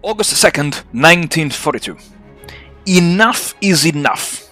August 2nd, 1942. Enough is enough.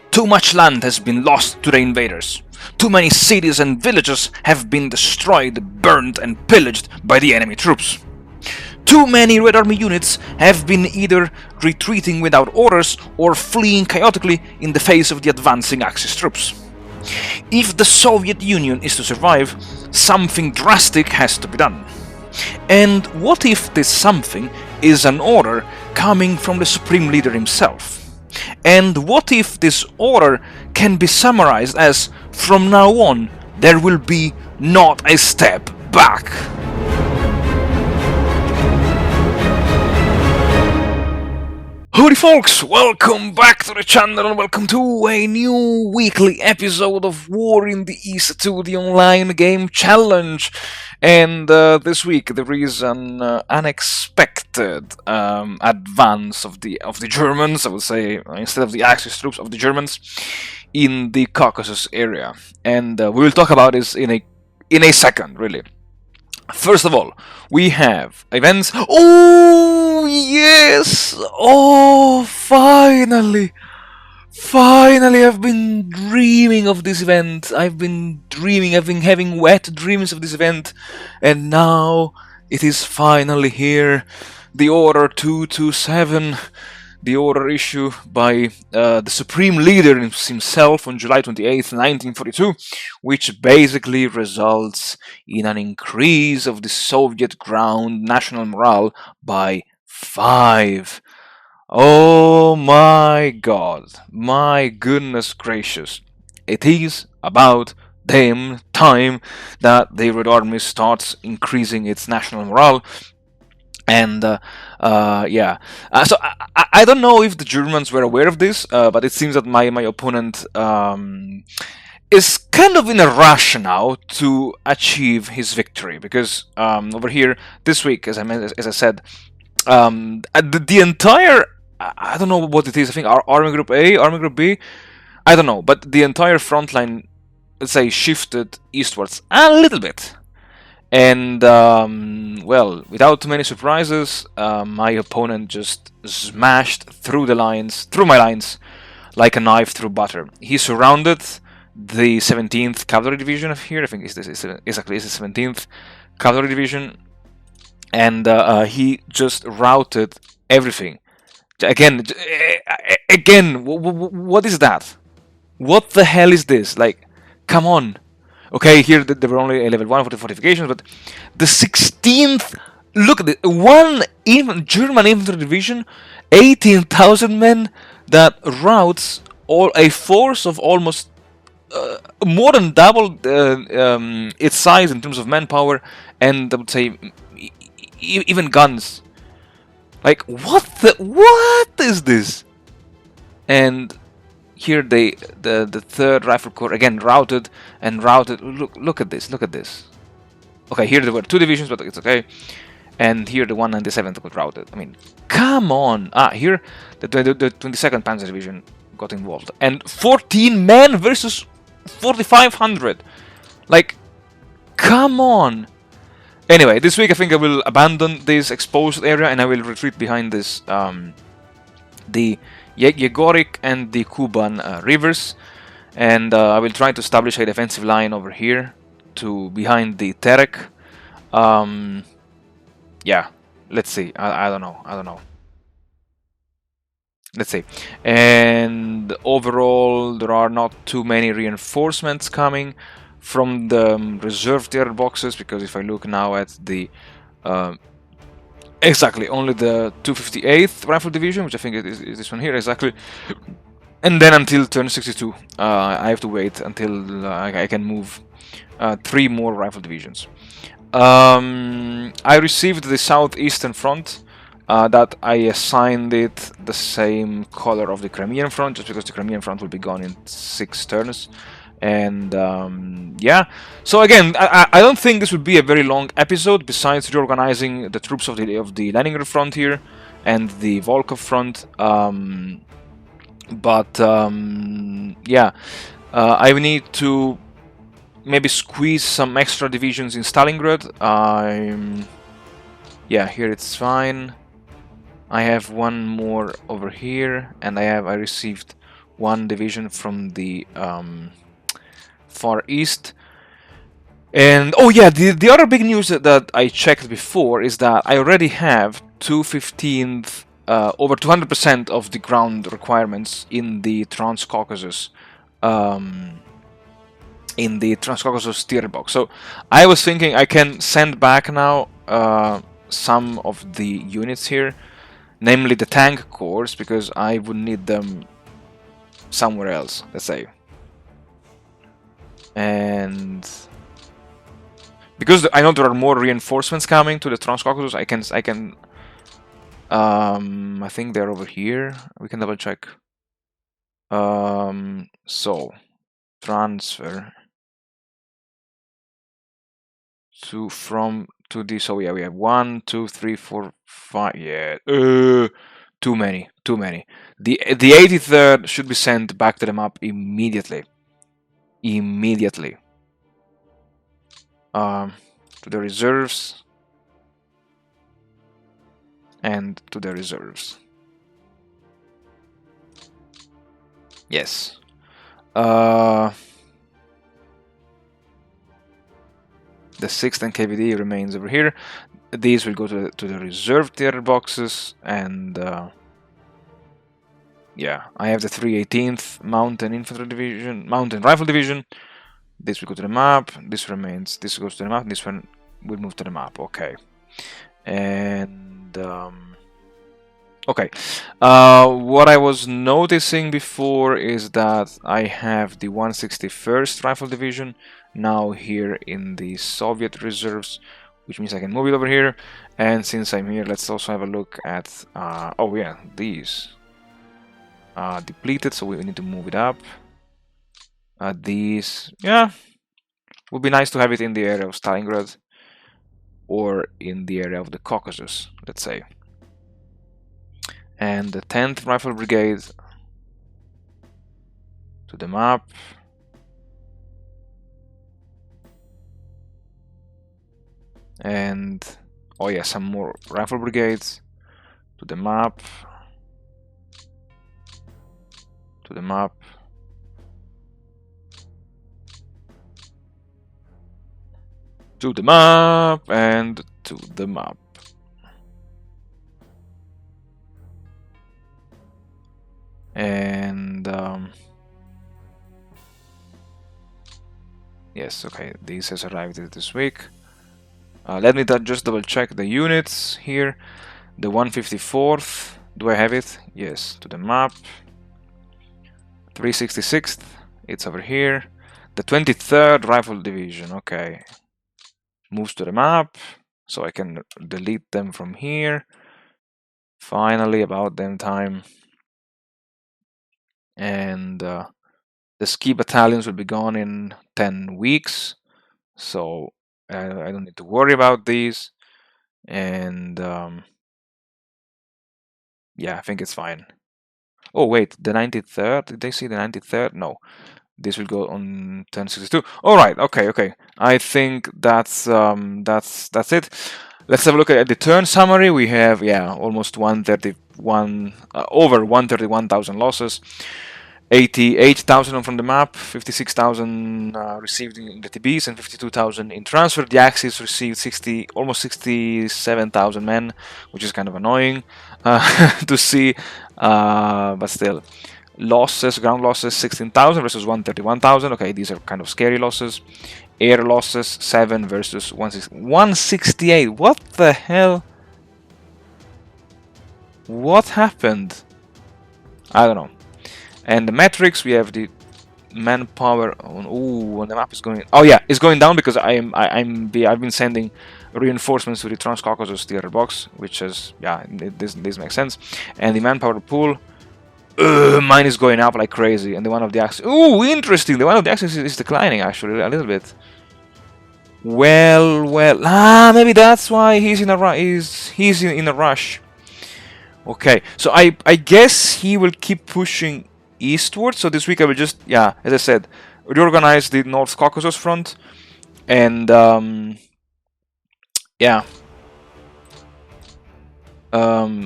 Too much land has been lost to the invaders. Too many cities and villages have been destroyed, burned and pillaged by the enemy troops. Too many Red Army units have been either retreating without orders or fleeing chaotically in the face of the advancing Axis troops. If the Soviet Union is to survive, something drastic has to be done. And what if this something is an order coming from the Supreme Leader himself? And what if this order can be summarized as, from now on, there will be not a step back? Howdy folks, welcome back to the channel and welcome to a new weekly episode of War in the East 2, the online game challenge. And this week there is an unexpected advance of the Germans, I would say, instead of the Axis troops, of the Germans in the Caucasus area. And we will talk about this in a second, really. First of all, we have events. Oh yes! Oh, finally! Finally, I've been dreaming of this event. I've been having wet dreams of this event, and now it is finally here. The Order 227, the order issued by the Supreme Leader himself on July 28th, 1942, which basically results in an increase of the Soviet ground national morale by 5. Oh my god, my goodness gracious. It is about damn time that the Red Army starts increasing its national morale. And yeah, so I don't know if the Germans were aware of this, but it seems that my opponent is kind of in a rush now to achieve his victory, because over here this week, as I said, the entire, I don't know what it is, I think Army Group A, Army Group B, I don't know, but the entire front line, let's say, shifted eastwards a little bit. And, well, without too many surprises, my opponent just smashed through my lines, like a knife through butter. He surrounded the 17th Cavalry Division of here, I think it's exactly the 17th Cavalry Division, and he just routed everything. Again, what is that? What the hell is this? Like, come on. Okay, here there were only level 1 for the fortifications, but the 16th, look at it, one German infantry division, 18,000 men, that routes a force of almost more than double its size in terms of manpower, and I would say even guns. Like, what is this? And here the 3rd Rifle Corps again routed. Look at this. Okay, here there were 2 divisions, but it's okay. And here the 197th got routed. I mean, come on. Here the 22nd Panzer Division got involved, and 14 men versus 4,500. Like, come on. Anyway, this week I think I will abandon this exposed area and I will retreat behind this the Yegoric and the Kuban rivers, and I will try to establish a defensive line over here behind the Terek. Yeah, let's see. I don't know. Let's see. And overall, there are not too many reinforcements coming from the reserve tier boxes, because if I look now at the exactly only the 258th Rifle Division, which I think is this one here, exactly. And then until turn 62, I have to wait until I can move 3 more Rifle Divisions. I received the Southeastern Front, that I assigned it the same color of the Crimean Front, just because the Crimean Front will be gone in 6 turns. And yeah, so again, I don't think this will be a very long episode, besides reorganizing the troops of the Leningrad front here and the Volkhov front. Yeah, I will need to maybe squeeze some extra divisions in Stalingrad. Yeah, here it's fine. I have one more over here, and I received one division from the Far East. And oh yeah, the other big news that I checked before is that I already have 2/15 over 200% of the ground requirements in the Transcaucasus tier box. So I was thinking I can send back now some of the units here, namely the tank corps, because I would need them somewhere else, let's say. And because I know there are more reinforcements coming to the Transcaucasus, I think they're over here. We can double check. So transfer to this. So yeah, we have 1, 2, 3, 4, 5. Yeah, too many. The 83rd should be sent back to the map immediately. To the reserves and to the reserves. Yes. The 6th and KVD remains over here. These will go to the reserve tier boxes, and yeah, I have the 318th Mountain Infantry Division, Mountain Rifle Division. This will go to the map. This remains. This goes to the map. This one will move to the map. Okay. And okay. What I was noticing before is that I have the 161st Rifle Division now here in the Soviet reserves, which means I can move it over here. And since I'm here, let's also have a look at oh yeah, these are depleted, so we need to move it up. These, yeah, would be nice to have it in the area of Stalingrad or in the area of the Caucasus, let's say. And the 10th Rifle Brigade to the map. And oh yeah, some more Rifle Brigades to the map. To the map. To the map and to the map. And yes, okay, this has arrived this week. Let me just double check the units here. The 154th, do I have it? Yes, to the map. 366th, it's over here. The 23rd Rifle Division, okay, moves to the map, so I can delete them from here. Finally, about damn time. And the ski battalions will be gone in 10 weeks, so I don't need to worry about these. And yeah, I think it's fine. Oh wait, the 93rd, did they see the 93rd? No, this will go on 1062. All right, okay. I think that's it. Let's have a look at the turn summary. We have, yeah, almost 131 over 131,000 losses. 88,000 from the map, 56,000 received in the TBs, and 52,000 in transfer. The Axis received almost 67,000 men, which is kind of annoying to see, but still. Losses, ground losses, 16,000 versus 131,000. Okay, these are kind of scary losses. Air losses, 7 versus 168. What the hell? What happened? I don't know. And the metrics, we have the manpower. Oh, the map is going. Oh yeah, it's going down because I've been sending reinforcements to the Transcaucasus tier box, which is, yeah, this makes sense. And the manpower pool, mine is going up like crazy, and the one of the Axis. Ooh, interesting. The one of the Axis is declining actually a little bit. Well, maybe that's why he's in a he's in a rush. Okay, so I guess he will keep pushing eastward. So this week I will just, yeah, as I said, reorganize the North Caucasus front, and yeah,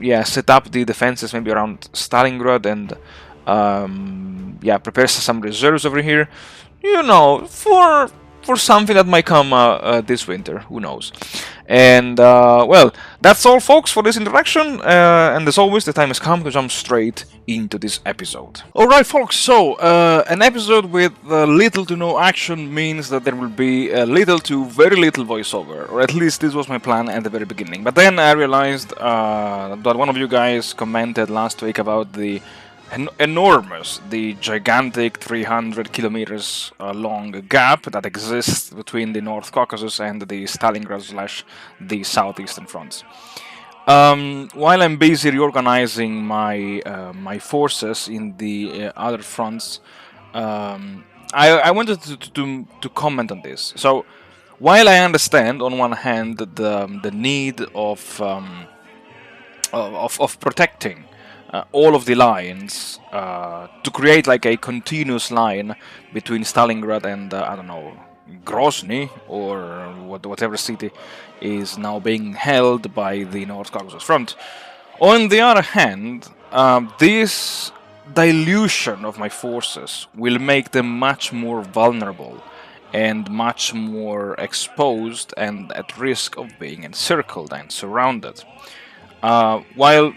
yeah, set up the defenses maybe around Stalingrad and yeah, prepare some reserves over here, you know, for something that might come this winter. Who knows? And well, that's all, folks, for this introduction. And as always, the time has come to jump straight into this episode. Alright, folks, so an episode with little to no action means that there will be little to very little voiceover, or at least this was my plan at the very beginning. But then I realized that one of you guys commented last week about the the gigantic 300 kilometers long gap that exists between the North Caucasus and the Stalingrad / the southeastern fronts. While I'm busy reorganizing my forces in the other fronts, I wanted to comment on this. So, while I understand on one hand the need of protecting all of the lines to create like a continuous line between Stalingrad and I don't know, Grozny or whatever city is now being held by the North Caucasus front. On the other hand, this dilution of my forces will make them much more vulnerable and much more exposed and at risk of being encircled and surrounded. While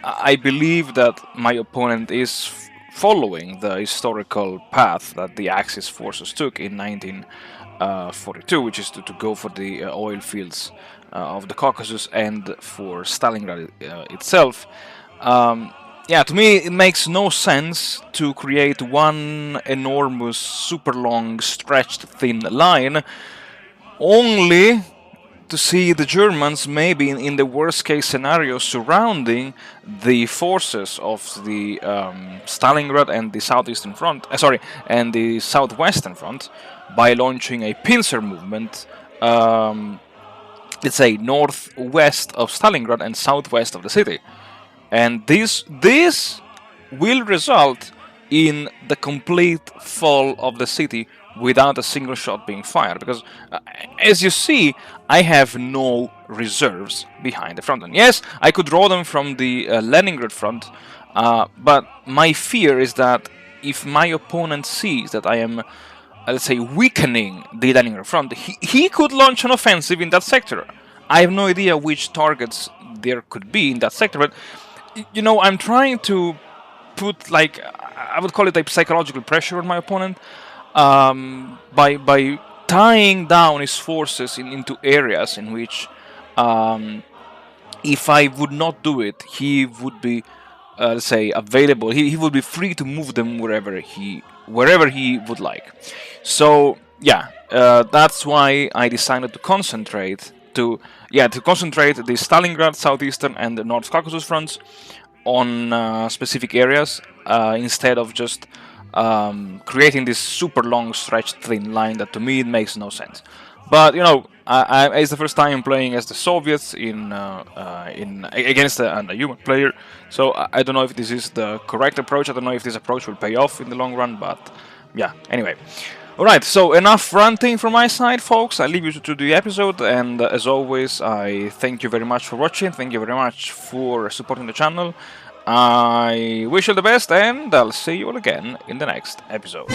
I believe that my opponent is following the historical path that the Axis forces took in 1942, which is to go for the oil fields of the Caucasus and for Stalingrad itself. Yeah, to me it makes no sense to create one enormous, super long, stretched thin line only to see the Germans maybe in the worst case scenario surrounding the forces of the Stalingrad and the southeastern front, and the southwestern front by launching a pincer movement, let's say northwest of Stalingrad and southwest of the city. And this will result in the complete fall of the city without a single shot being fired, because as you see, I have no reserves behind the front. And yes, I could draw them from the Leningrad front, but my fear is that if my opponent sees that I am, let's say, weakening the Leningrad front, he could launch an offensive in that sector. I have no idea which targets there could be in that sector, but you know, I'm trying to put, like, I would call it a psychological pressure on my opponent, by tying down his forces into areas in which, if I would not do it, he would be, let's say, available. He would be free to move them wherever he would like. So yeah, that's why I decided to concentrate the Stalingrad, southeastern, and the North Caucasus fronts on specific areas instead of just creating this super long stretched thin line that to me it makes no sense. But you know, it's the first time playing as the Soviets in against a human player, so I don't know if this is the correct approach. I don't know if this approach will pay off in the long run, but yeah. Anyway, all right. So enough ranting from my side, folks. I leave you to the episode, and as always, I thank you very much for watching. Thank you very much for supporting the channel. I wish you all the best, and I'll see you all again in the next episode.